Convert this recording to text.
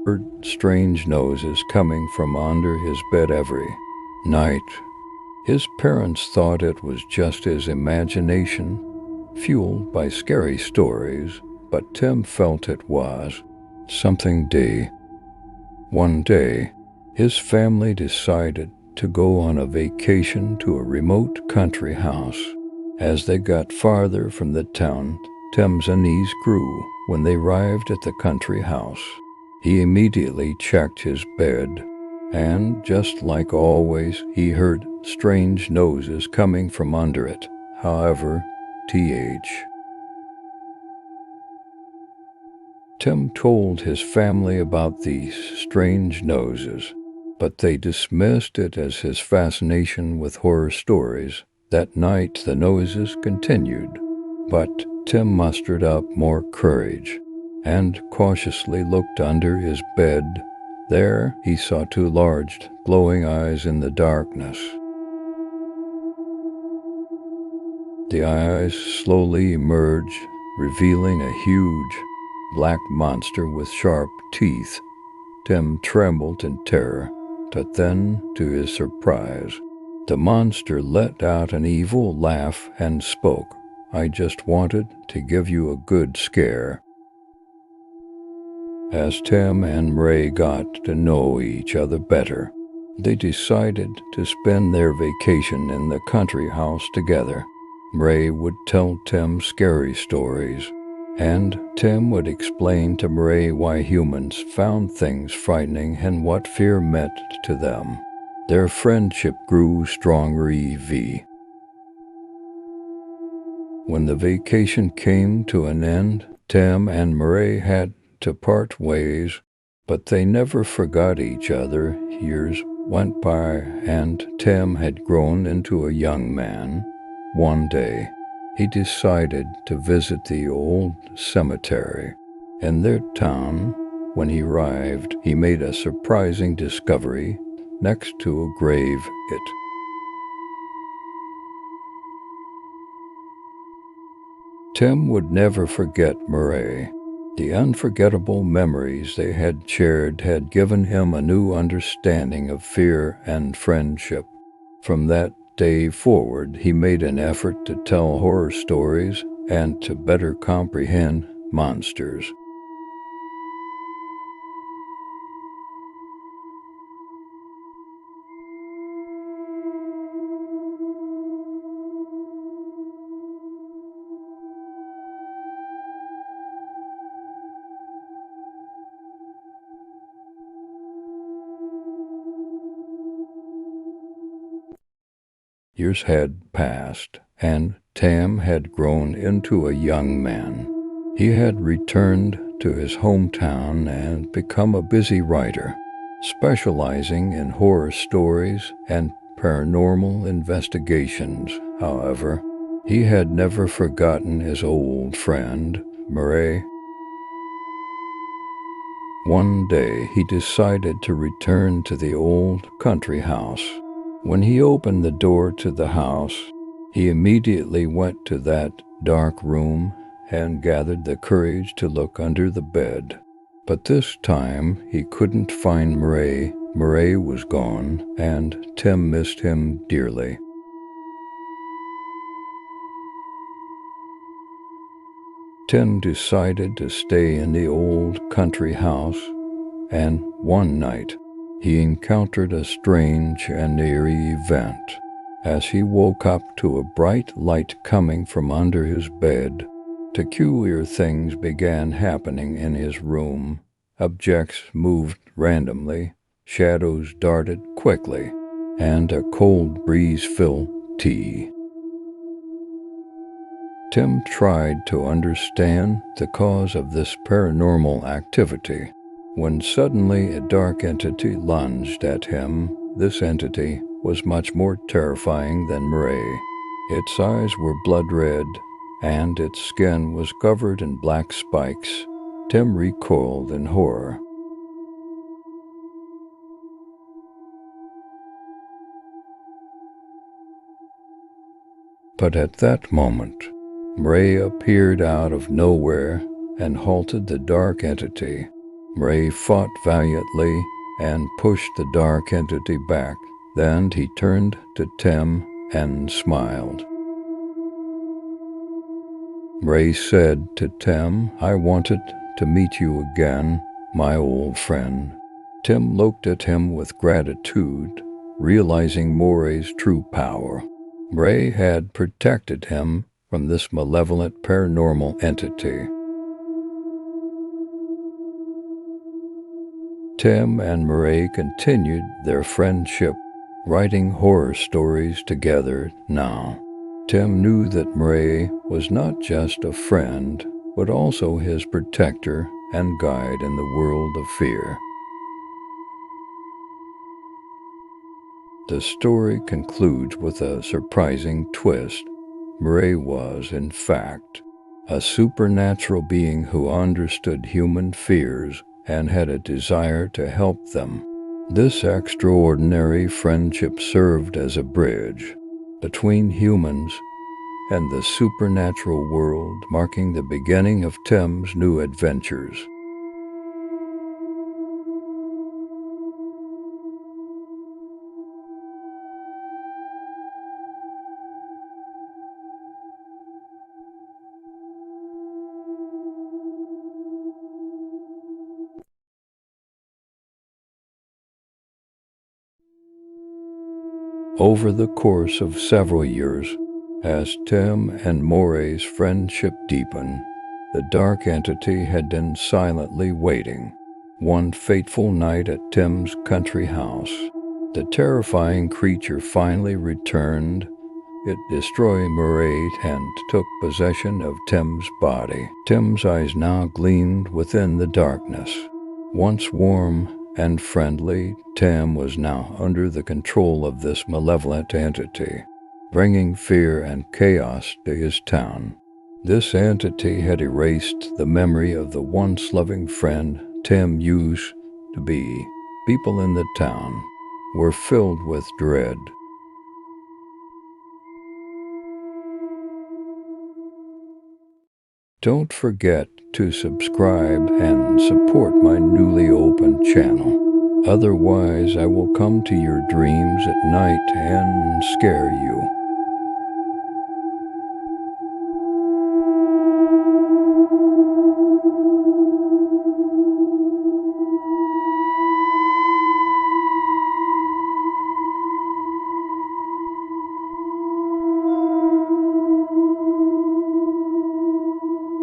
heard strange noises coming from under his bed every night. His parents thought it was just his imagination, fueled by scary stories, but Tim felt it was something deep. One day, his family decided to go on a vacation to a remote country house. As they got farther from the town, Tim's unease grew. When they arrived at the country house, he immediately checked his bed, and just like always, he heard strange noises coming from under it. However, Tim told his family about these strange noises, but they dismissed it as his fascination with horror stories. That night the noises continued, but Tim mustered up more courage and cautiously looked under his bed. There he saw two large, glowing eyes in the darkness. The eyes slowly emerged, revealing a huge, black monster with sharp teeth. Tim trembled in terror, but then, to his surprise, the monster let out an evil laugh and spoke. "I just wanted to give you a good scare." As Tim and Ray got to know each other better, they decided to spend their vacation in the country house together. Ray would tell Tim scary stories, and Tim would explain to Ray why humans found things frightening and what fear meant to them. Their friendship grew stronger. When the vacation came to an end, Tim and Ray had to part ways, but they never forgot each other. Years went by, and Tim had grown into a young man. One day, he decided to visit the old cemetery in their town. When he arrived, he made a surprising discovery. Next to a grave, Tim would never forget Murray. The unforgettable memories they had shared had given him a new understanding of fear and friendship. From that day forward, he made an effort to tell horror stories and to better comprehend monsters. Years had passed, and Tim had grown into a young man. He had returned to his hometown and become a busy writer, specializing in horror stories and paranormal investigations. However, he had never forgotten his old friend, Murray. One day, he decided to return to the old country house. When he opened the door to the house, he immediately went to that dark room and gathered the courage to look under the bed. But this time, he couldn't find Murray. Murray was gone, and Tim missed him dearly. Tim decided to stay in the old country house, and one night, he encountered a strange and eerie event. As he woke up to a bright light coming from under his bed, peculiar things began happening in his room. Objects moved randomly, shadows darted quickly, and a cold breeze filled tea. Tim tried to understand the cause of this paranormal activity, when suddenly a dark entity lunged at him. This entity was much more terrifying than Murray. Its eyes were blood red, and its skin was covered in black spikes. Tim recoiled in horror. But at that moment, Murray appeared out of nowhere and halted the dark entity. Ray fought valiantly and pushed the dark entity back. Then he turned to Tim and smiled. Ray said to Tim, "I wanted to meet you again, my old friend." Tim looked at him with gratitude, realizing Moray's true power. Ray had protected him from this malevolent paranormal entity. Tim and Murray continued their friendship, writing horror stories together now. Tim knew that Murray was not just a friend, but also his protector and guide in the world of fear. The story concludes with a surprising twist. Murray was, in fact, a supernatural being who understood human fears and had a desire to help them. This extraordinary friendship served as a bridge between humans and the supernatural world, marking the beginning of Tim's new adventures. Over the course of several years, as Tim and Moray's friendship deepened, the dark entity had been silently waiting. One fateful night at Tim's country house, the terrifying creature finally returned. It destroyed Murray and took possession of Tim's body. Tim's eyes now gleamed within the darkness. Once warm and friendly, Tim was now under the control of this malevolent entity, bringing fear and chaos to his town. This entity had erased the memory of the once loving friend Tim used to be. People in the town were filled with dread. Don't forget to subscribe and support my newly opened channel. Otherwise, I will come to your dreams at night and scare you.